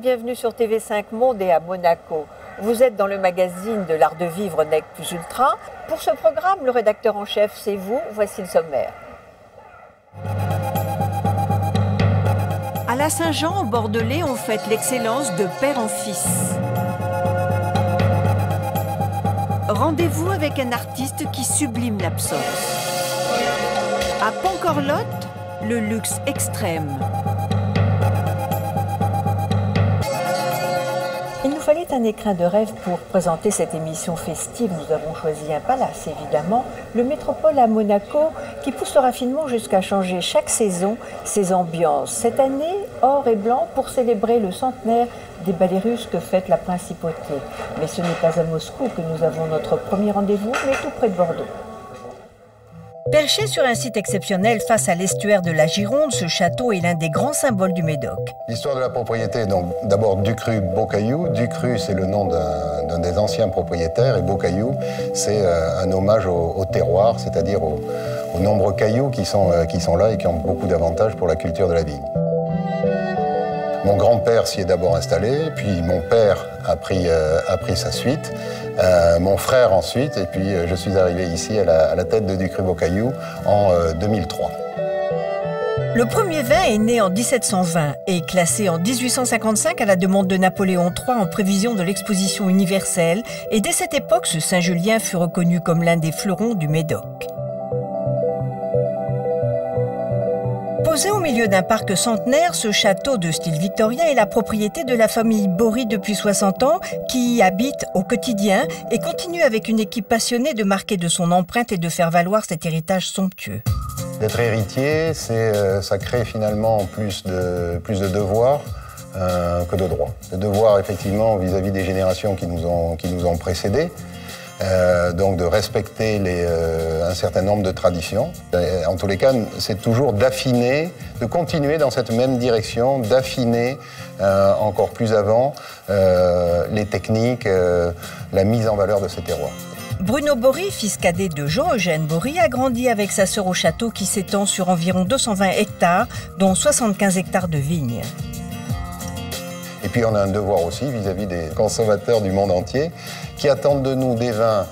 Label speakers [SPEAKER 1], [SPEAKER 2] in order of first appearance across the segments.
[SPEAKER 1] bienvenue sur TV5 Monde et à Monaco. Vous êtes dans le magazine de l'art de vivre Nec Plus Ultra. Pour ce programme, le rédacteur en chef, c'est vous. Voici le sommaire.
[SPEAKER 2] À la Saint-Jean, au Bordelais, on fête l'excellence de père en fils. Rendez-vous avec un artiste qui sublime l'absence. À Pancorlotte, le luxe extrême.
[SPEAKER 1] Il nous fallait un écrin de rêve pour présenter cette émission festive. Nous avons choisi un palace, évidemment, le Métropole à Monaco, qui pousse le raffinement jusqu'à changer chaque saison ses ambiances. Cette année, or et blanc pour célébrer le centenaire des ballets russes que fête la principauté. Mais ce n'est pas à Moscou que nous avons notre premier rendez-vous, mais tout près de Bordeaux.
[SPEAKER 2] Perché sur un site exceptionnel face à l'estuaire de la Gironde, ce château est l'un des grands symboles du Médoc.
[SPEAKER 3] L'histoire de la propriété, donc d'abord Ducru Beaucaillou. Ducru, c'est le nom d'un des anciens propriétaires, et Beaucaillou, c'est un hommage au terroir, c'est-à-dire aux nombreux cailloux qui sont là et qui ont beaucoup d'avantages pour la culture de la vigne. Mon grand-père s'y est d'abord installé, puis mon père a pris sa suite, mon frère ensuite, et puis je suis arrivé ici à la tête de Ducru Beaucaillou en 2003.
[SPEAKER 2] Le premier vin est né en 1720 et classé en 1855 à la demande de Napoléon III en prévision de l'exposition universelle, et dès cette époque, ce Saint-Julien fut reconnu comme l'un des fleurons du Médoc. Posé au milieu d'un parc centenaire, ce château de style victorien est la propriété de la famille Bory depuis 60 ans, qui y habite au quotidien et continue avec une équipe passionnée de marquer de son empreinte et de faire valoir cet héritage somptueux.
[SPEAKER 3] D'être héritier, ça crée finalement plus de devoirs que de droits. De devoirs effectivement vis-à-vis des générations qui nous ont précédés. Donc de respecter un certain nombre de traditions. En tous les cas, c'est toujours d'affiner, de continuer dans cette même direction, d'affiner encore plus avant les techniques, la mise en valeur de ces terroirs.
[SPEAKER 2] Bruno Bory, fils cadet de Jean-Eugène Bory, a grandi avec sa sœur au château qui s'étend sur environ 220 hectares, dont 75 hectares de vignes.
[SPEAKER 3] Et puis on a un devoir aussi vis-à-vis des consommateurs du monde entier qui attendent de nous des vins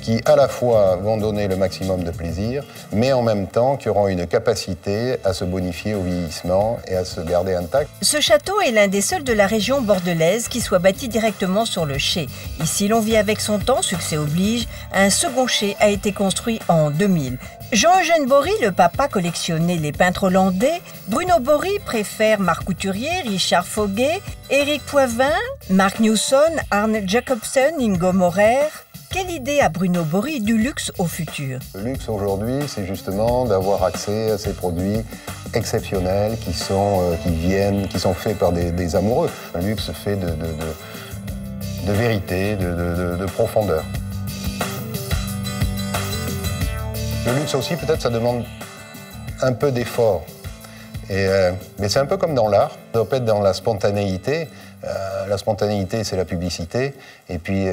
[SPEAKER 3] qui à la fois vont donner le maximum de plaisir, mais en même temps qui auront une capacité à se bonifier au vieillissement et à se garder intact.
[SPEAKER 2] Ce château est l'un des seuls de la région bordelaise qui soit bâti directement sur le chai. Ici, l'on vit avec son temps, succès oblige. Un second chai a été construit en 2000. Jean-Eugène Bory, le papa, collectionnait les peintres hollandais. Bruno Bory préfère Marc Couturier, Richard Foguet, Éric Poivin, Mark Newson, Arne Jacobsen, Ingo Maurer. Quelle idée a Bruno Bory du luxe au futur?
[SPEAKER 3] Le luxe aujourd'hui, c'est justement d'avoir accès à ces produits exceptionnels qui sont faits par des amoureux. Un luxe fait de vérité, de profondeur. Le luxe aussi, peut-être, ça demande un peu d'effort. Mais c'est un peu comme dans l'art. Ça doit être dans la spontanéité. La spontanéité, c'est la publicité. Et puis,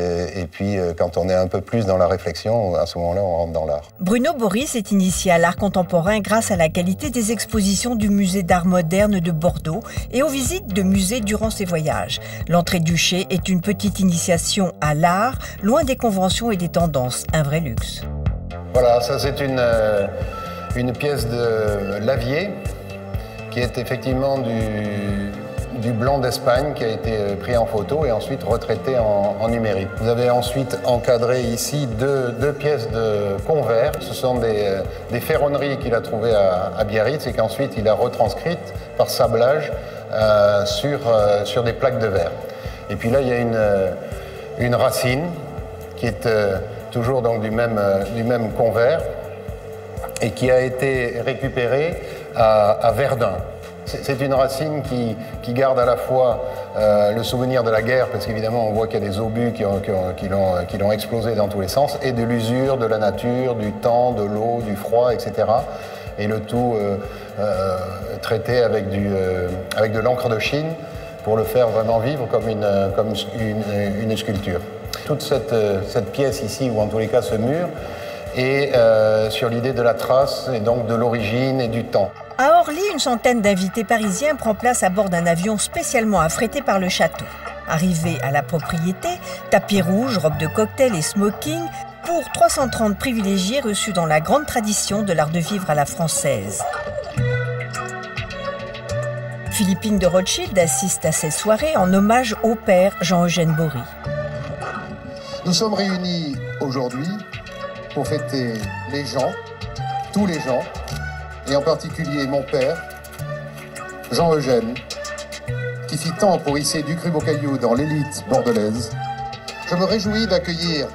[SPEAKER 3] quand on est un peu plus dans la réflexion, à ce moment-là, on rentre dans l'art.
[SPEAKER 2] Bruno Bory s'est initié à l'art contemporain grâce à la qualité des expositions du musée d'art moderne de Bordeaux et aux visites de musées durant ses voyages. L'entrée du chai est une petite initiation à l'art, loin des conventions et des tendances. Un vrai luxe.
[SPEAKER 3] Voilà, ça c'est une pièce de Lavier qui est effectivement du blanc d'Espagne qui a été pris en photo et ensuite retraité en numérique. Vous avez ensuite encadré ici deux pièces de Convert. Ce sont des ferronneries qu'il a trouvées à Biarritz et qu'ensuite il a retranscrites par sablage sur des plaques de verre. Et puis là, il y a une racine qui est toujours donc du même Convert et qui a été récupérée à Verdun. C'est une racine qui garde à la fois le souvenir de la guerre, parce qu'évidemment on voit qu'il y a des obus qui l'ont explosé dans tous les sens, et de l'usure, de la nature, du temps, de l'eau, du froid, etc. Et le tout traité avec de l'encre de Chine pour le faire vraiment vivre comme une sculpture. Toute cette pièce ici, ou en tous les cas ce mur, est sur l'idée de la trace et donc de l'origine et du temps.
[SPEAKER 2] À Orly, une centaine d'invités parisiens prend place à bord d'un avion spécialement affrété par le château. Arrivés à la propriété, tapis rouge, robe de cocktail et smoking, pour 330 privilégiés reçus dans la grande tradition de l'art de vivre à la française. Philippine de Rothschild assiste à cette soirée en hommage au père Jean-Eugène Bory.
[SPEAKER 3] Nous sommes réunis aujourd'hui pour fêter les gens, tous les gens, et en particulier mon père, Jean-Eugène, qui fit tant pour hisser Ducru-Beaucaillou dans l'élite bordelaise. Je me réjouis d'accueillir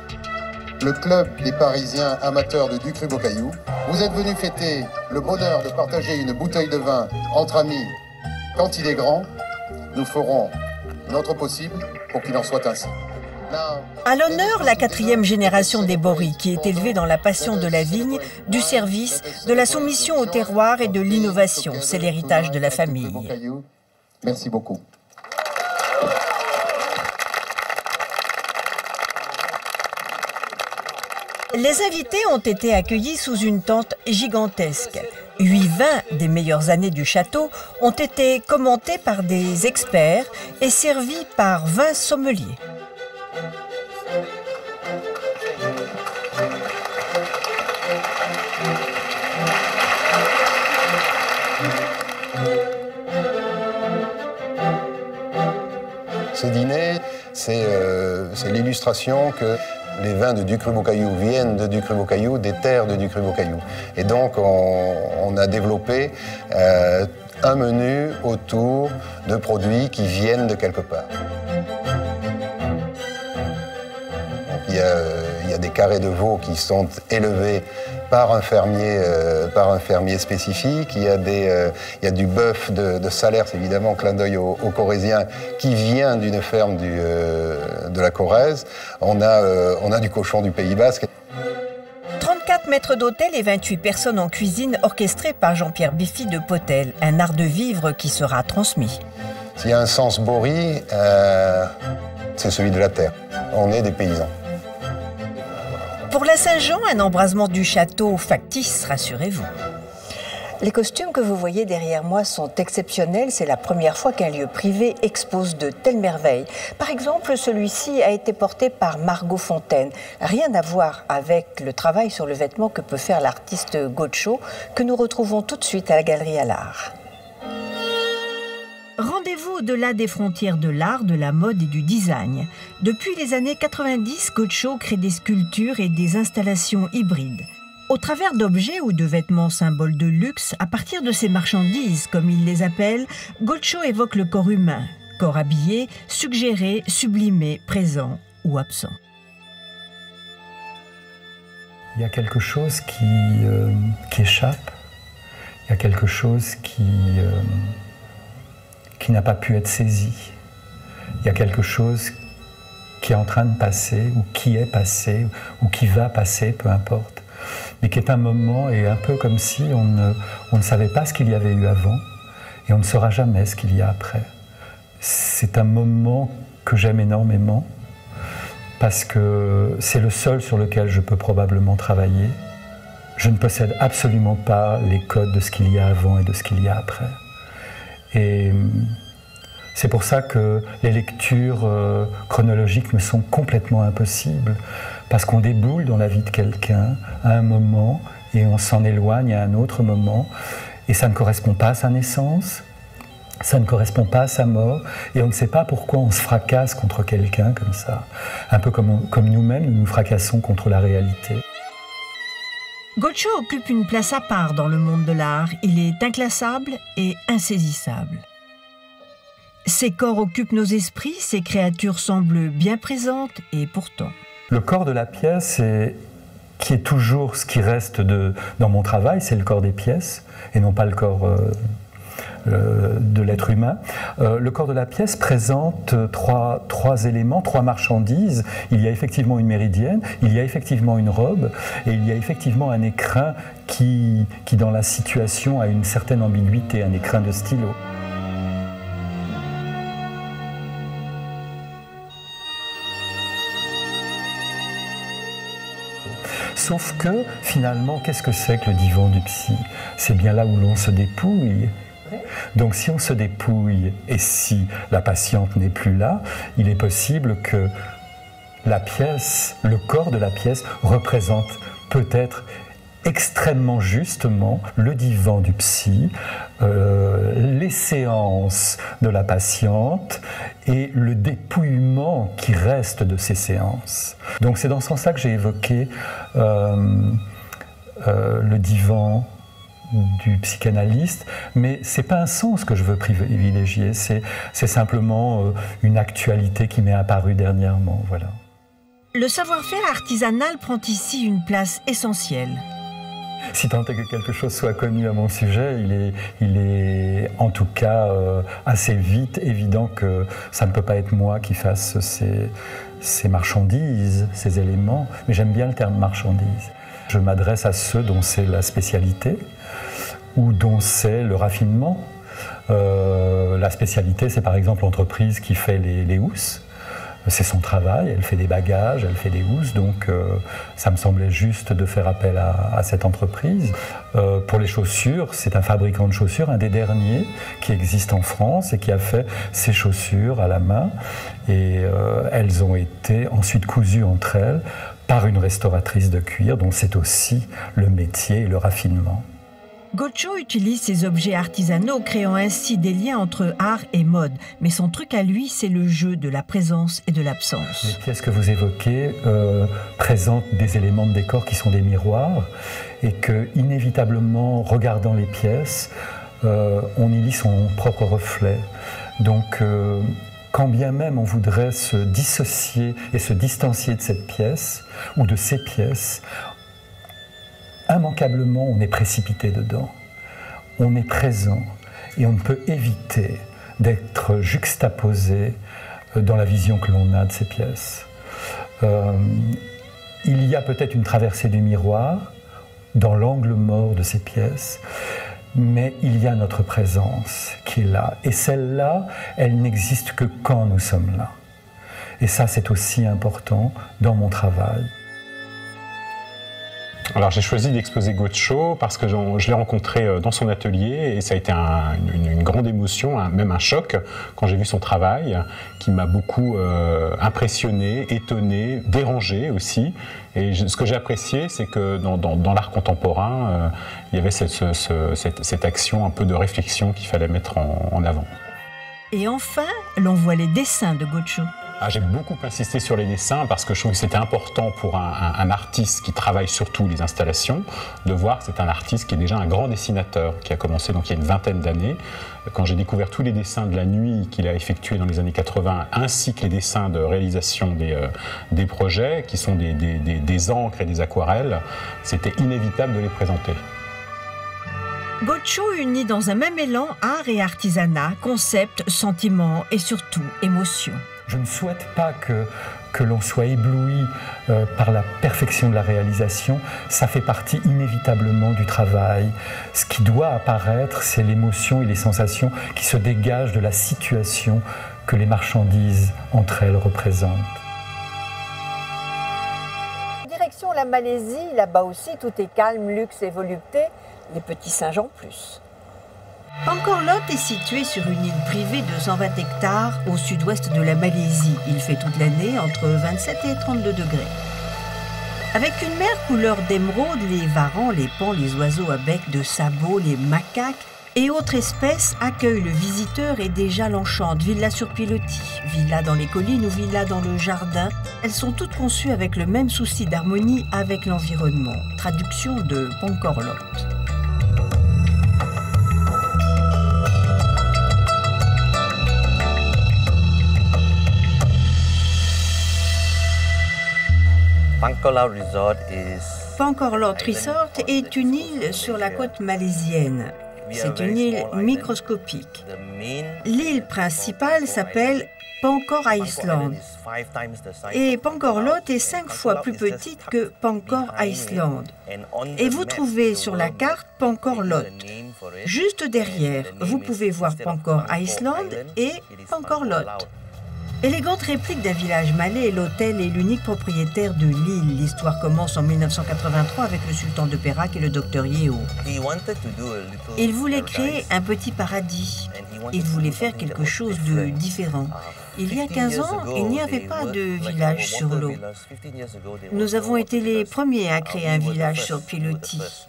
[SPEAKER 3] le club des Parisiens amateurs de Ducru-Beaucaillou. Vous êtes venus fêter le bonheur de partager une bouteille de vin entre amis. Quand il est grand, nous ferons notre possible pour qu'il en soit ainsi.
[SPEAKER 2] À l'honneur, la 4e génération des Bory, qui est élevée dans la passion de la vigne, du service, de la soumission au terroir et de l'innovation. C'est l'héritage de la famille.
[SPEAKER 3] Merci beaucoup.
[SPEAKER 2] Les invités ont été accueillis sous une tente gigantesque. 8 vins des meilleures années du château ont été commentés par des experts et servis par 20 sommeliers.
[SPEAKER 3] Ce dîner, c'est l'illustration que les vins de Ducru-Beaucaillou viennent de Ducru-Beaucaillou, des terres de Ducru-Beaucaillou. Et donc, on a développé un menu autour de produits qui viennent de quelque part. Donc, il y a des carrés de veau qui sont élevés par un fermier spécifique. Il y a du bœuf de Salers, évidemment, clin d'œil aux Corréziens, qui vient d'une ferme de la Corrèze. On a du cochon du Pays Basque.
[SPEAKER 2] 34 maîtres d'hôtel et 28 personnes en cuisine orchestrées par Jean-Pierre Biffy de Potel, un art de vivre qui sera transmis.
[SPEAKER 3] S'il y a un sens Bory, c'est celui de la terre. On est des paysans.
[SPEAKER 2] Pour la Saint-Jean, un embrasement du château factice, rassurez-vous.
[SPEAKER 1] Les costumes que vous voyez derrière moi sont exceptionnels. C'est la première fois qu'un lieu privé expose de telles merveilles. Par exemple, celui-ci a été porté par Margot Fontaine. Rien à voir avec le travail sur le vêtement que peut faire l'artiste Gaucho, que nous retrouvons tout de suite à la Galerie à l'Art.
[SPEAKER 2] Rendez-vous au-delà des frontières de l'art, de la mode et du design. Depuis les années 90, Gaucho crée des sculptures et des installations hybrides. Au travers d'objets ou de vêtements symboles de luxe, à partir de ces marchandises, comme il les appelle, Gaucho évoque le corps humain. Corps habillé, suggéré, sublimé, présent ou absent.
[SPEAKER 4] Il y a quelque chose qui échappe. Il y a quelque chose qui n'a pas pu être saisi. Il y a quelque chose qui est en train de passer, ou qui est passé, ou qui va passer, peu importe. Mais qui est un moment, et un peu comme si on ne savait pas ce qu'il y avait eu avant, et on ne saura jamais ce qu'il y a après. C'est un moment que j'aime énormément, parce que c'est le seul sur lequel je peux probablement travailler. Je ne possède absolument pas les codes de ce qu'il y a avant et de ce qu'il y a après. Et c'est pour ça que les lectures chronologiques me sont complètement impossibles, parce qu'on déboule dans la vie de quelqu'un à un moment et on s'en éloigne à un autre moment, et ça ne correspond pas à sa naissance, ça ne correspond pas à sa mort, et on ne sait pas pourquoi on se fracasse contre quelqu'un comme ça, un peu comme nous-mêmes nous nous fracassons contre la réalité.
[SPEAKER 2] Gaucho occupe une place à part dans le monde de l'art. Il est inclassable et insaisissable. Ses corps occupent nos esprits, ses créatures semblent bien présentes et pourtant.
[SPEAKER 4] Le corps de la pièce, qui est toujours ce qui reste dans mon travail, c'est le corps des pièces et non pas le corps de l'être humain. Le corps de la pièce présente trois éléments, trois marchandises. Il y a effectivement une méridienne, il y a effectivement une robe et il y a effectivement un écrin qui dans la situation a une certaine ambiguïté, un écrin de stylo. Sauf que, finalement, qu'est-ce que c'est que le divan du psy? C'est bien là où l'on se dépouille. Donc si on se dépouille et si la patiente n'est plus là, il est possible que la pièce, le corps de la pièce représente peut-être extrêmement justement le divan du psy, les séances de la patiente et le dépouillement qui reste de ces séances. Donc c'est dans ce sens-là que j'ai évoqué le divan du psychanalyste, mais c'est pas un sens que je veux privilégier, c'est simplement une actualité qui m'est apparue dernièrement, voilà.
[SPEAKER 2] Le savoir-faire artisanal prend ici une place essentielle.
[SPEAKER 4] Si tant est que quelque chose soit connu à mon sujet, il est en tout cas assez vite évident que ça ne peut pas être moi qui fasse ces marchandises, ces éléments, mais j'aime bien le terme marchandise. Je m'adresse à ceux dont c'est la spécialité, ou dont c'est le raffinement. La spécialité, c'est par exemple l'entreprise qui fait les housses. C'est son travail, elle fait des bagages, elle fait des housses, donc ça me semblait juste de faire appel à cette entreprise. Pour les chaussures, c'est un fabricant de chaussures, un des derniers qui existe en France et qui a fait ses chaussures à la main. Et elles ont été ensuite cousues entre elles par une restauratrice de cuir, dont c'est aussi le métier et le raffinement.
[SPEAKER 2] Gotcho utilise ces objets artisanaux, créant ainsi des liens entre art et mode. Mais son truc à lui, c'est le jeu de la présence et de l'absence.
[SPEAKER 4] Les pièces que vous évoquez présentent des éléments de décor qui sont des miroirs et que, inévitablement, regardant les pièces, on y lit son propre reflet. Donc, quand bien même on voudrait se dissocier et se distancier de cette pièce ou de ces pièces, immanquablement, on est précipité dedans. On est présent et on ne peut éviter d'être juxtaposé dans la vision que l'on a de ces pièces. Il y a peut-être une traversée du miroir dans l'angle mort de ces pièces, mais il y a notre présence qui est là. Et celle-là, elle n'existe que quand nous sommes là. Et ça, c'est aussi important dans mon travail.
[SPEAKER 5] Alors j'ai choisi d'exposer Gotcho parce que je l'ai rencontré dans son atelier et ça a été une grande émotion, même un choc quand j'ai vu son travail qui m'a beaucoup impressionné, étonné, dérangé aussi. Et ce que j'ai apprécié, c'est que dans l'art contemporain, il y avait cette action un peu de réflexion qu'il fallait mettre en avant.
[SPEAKER 2] Et enfin, l'on voit les dessins de Gotcho.
[SPEAKER 5] J'ai beaucoup insisté sur les dessins parce que je trouve que c'était important pour un artiste qui travaille surtout les installations de voir que c'est un artiste qui est déjà un grand dessinateur qui a commencé donc il y a une vingtaine d'années. Quand j'ai découvert tous les dessins de la nuit qu'il a effectués dans les années 80 ainsi que les dessins de réalisation des projets qui sont des encres et des aquarelles, c'était inévitable de les présenter.
[SPEAKER 2] Gotcho unit dans un même élan art et artisanat, concept, sentiment et surtout émotion.
[SPEAKER 4] Je ne souhaite pas que l'on soit ébloui par la perfection de la réalisation. Ça fait partie inévitablement du travail. Ce qui doit apparaître, c'est l'émotion et les sensations qui se dégagent de la situation que les marchandises entre elles représentent.
[SPEAKER 1] Direction la Malaisie, là-bas aussi, tout est calme, luxe et volupté. Les petits singes en plus.
[SPEAKER 2] Angkor Lot est situé sur une île privée de 120 hectares au sud-ouest de la Malaisie. Il fait toute l'année entre 27 et 32 degrés. Avec une mer couleur d'émeraude, les varans, les paons, les oiseaux à bec de sabot, les macaques et autres espèces accueillent le visiteur et déjà l'enchantent. Villa sur pilotis, villa dans les collines ou villa dans le jardin. Elles sont toutes conçues avec le même souci d'harmonie avec l'environnement. Traduction de Angkor Lot. Angkor Lot Resort est une île sur la côte malaisienne. C'est une île microscopique. L'île principale s'appelle Pankor Island. Et Angkor Lot est 5 fois plus petite que Angkor Island. Et vous trouvez sur la carte Angkor Lot. Juste derrière, vous pouvez voir Angkor Island et Angkor Lot. Élégante réplique d'un village malais, l'hôtel est l'unique propriétaire de l'île. L'histoire commence en 1983 avec le sultan de Perak et le docteur Yeo. Il voulait créer un petit paradis. Il voulait faire quelque chose de différent. Il y a 15 ans, il n'y avait pas de village sur l'eau. Nous avons été les premiers à créer un village sur pilotis.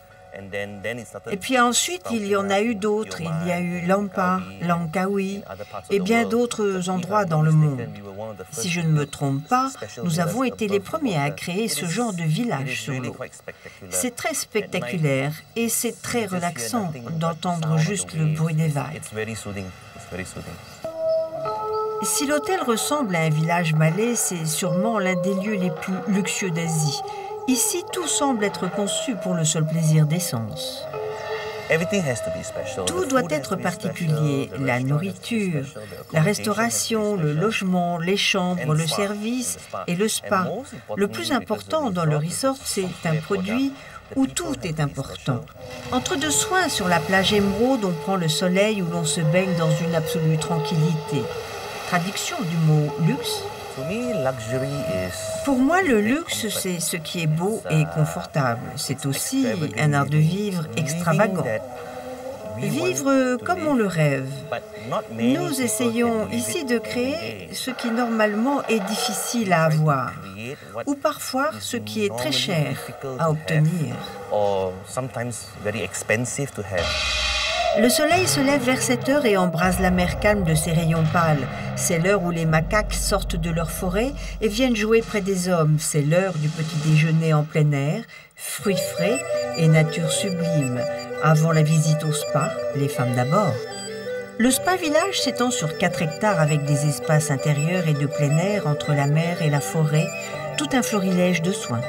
[SPEAKER 2] Et puis ensuite, il y en a eu d'autres. Il y a eu Lampa, Langkawi et bien d'autres endroits dans le monde. Si je ne me trompe pas, nous avons été les premiers à créer ce genre de village sur l'eau. C'est très spectaculaire et c'est très relaxant d'entendre juste le bruit des vagues. Si l'hôtel ressemble à un village malais, c'est sûrement l'un des lieux les plus luxueux d'Asie. Ici, tout semble être conçu pour le seul plaisir d'essence. Tout doit être particulier, la nourriture, la restauration, le logement, les chambres, le service et le spa. Le plus important dans le resort, c'est un produit où tout est important. Entre deux soins sur la plage émeraude, on prend le soleil où l'on se baigne dans une absolue tranquillité. Traduction du mot luxe. Pour moi, le luxe, c'est ce qui est beau et confortable. C'est aussi un art de vivre extravagant. Vivre comme on le rêve. Nous essayons ici de créer ce qui normalement est difficile à avoir, ou parfois ce qui est très cher à obtenir. Le soleil se lève vers 7 heures et embrase la mer calme de ses rayons pâles. C'est l'heure où les macaques sortent de leur forêt et viennent jouer près des hommes. C'est l'heure du petit déjeuner en plein air, fruits frais et nature sublime. Avant la visite au spa, les femmes d'abord. Le spa village s'étend sur 4 hectares avec des espaces intérieurs et de plein air entre la mer et la forêt, tout un florilège de soins.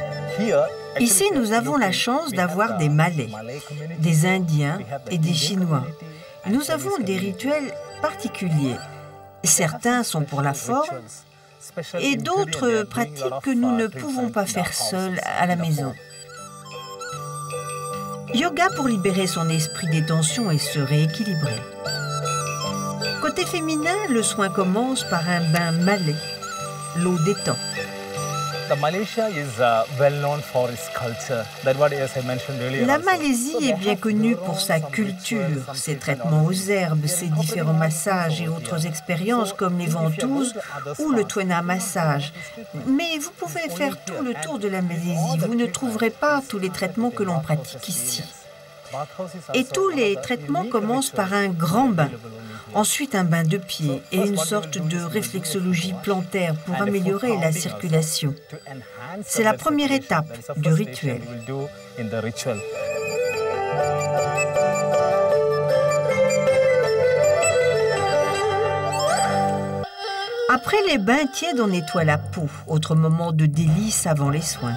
[SPEAKER 2] Ici, nous avons la chance d'avoir des Malais, des Indiens et des Chinois. Nous avons des rituels particuliers. Certains sont pour la forme et d'autres pratiques que nous ne pouvons pas faire seuls à la maison. Yoga pour libérer son esprit des tensions et se rééquilibrer. Côté féminin, le soin commence par un bain malais. L'eau détend. La Malaisie est bien connue pour sa culture, ses traitements aux herbes, ses différents massages et autres expériences comme les ventouses ou le Tuena massage. Mais vous pouvez faire tout le tour de la Malaisie, vous ne trouverez pas tous les traitements que l'on pratique ici. Et tous les traitements commencent par un grand bain. Ensuite, un bain de pied et une sorte de réflexologie plantaire pour améliorer la circulation. C'est la première étape du rituel. Après les bains tièdes, on nettoie la peau, autre moment de délice avant les soins.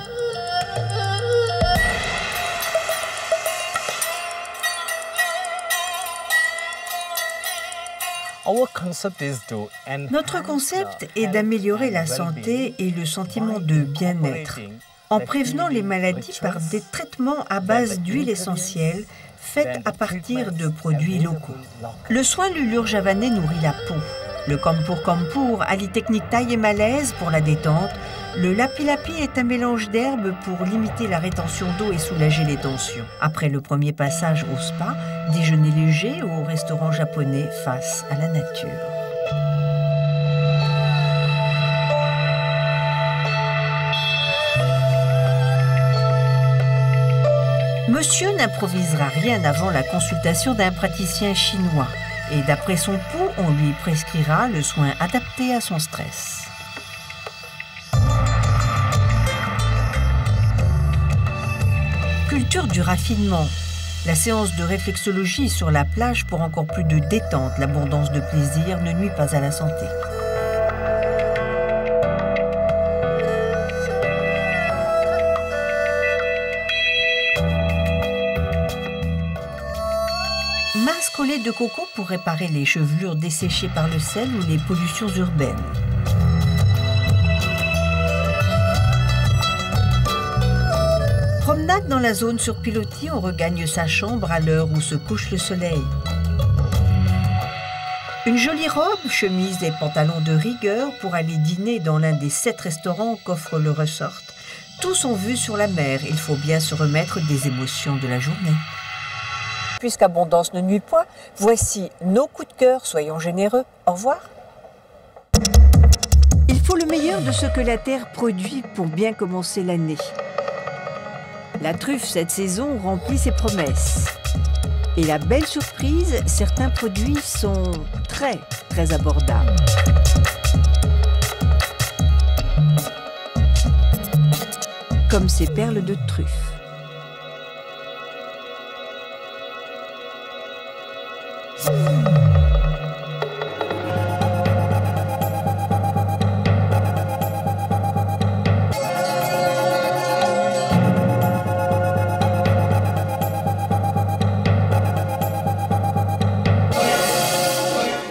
[SPEAKER 2] Notre concept est d'améliorer la santé et le sentiment de bien-être en prévenant les maladies par des traitements à base d'huile essentielle faite à partir de produits locaux. Le soin Lulur javanais nourrit la peau. Le Campur allie technique thaï et malaise pour la détente. Le Lapi Lapi est un mélange d'herbes pour limiter la rétention d'eau et soulager les tensions. Après le premier passage au spa, déjeuner léger au restaurant japonais face à la nature. Monsieur n'improvisera rien avant la consultation d'un praticien chinois. Et d'après son pouls, on lui prescrira le soin adapté à son stress. Culture du raffinement. La séance de réflexologie sur la plage pour encore plus de détente. L'abondance de plaisir ne nuit pas à la santé. Masque au lait de coco pour réparer les chevelures desséchées par le sel ou les pollutions urbaines. Promenade dans la zone sur pilotis, on regagne sa chambre à l'heure où se couche le soleil. Une jolie robe, chemise et pantalons de rigueur pour aller dîner dans l'un des 7 restaurants qu'offre le resort. Tous ont vue sur la mer, il faut bien se remettre des émotions de la journée.
[SPEAKER 1] Puisqu'abondance ne nuit point, voici nos coups de cœur, soyons généreux. Au revoir.
[SPEAKER 2] Il faut le meilleur de ce que la terre produit pour bien commencer l'année. La truffe cette saison remplit ses promesses. Et la belle surprise, certains produits sont très abordables. Comme ces perles de truffe.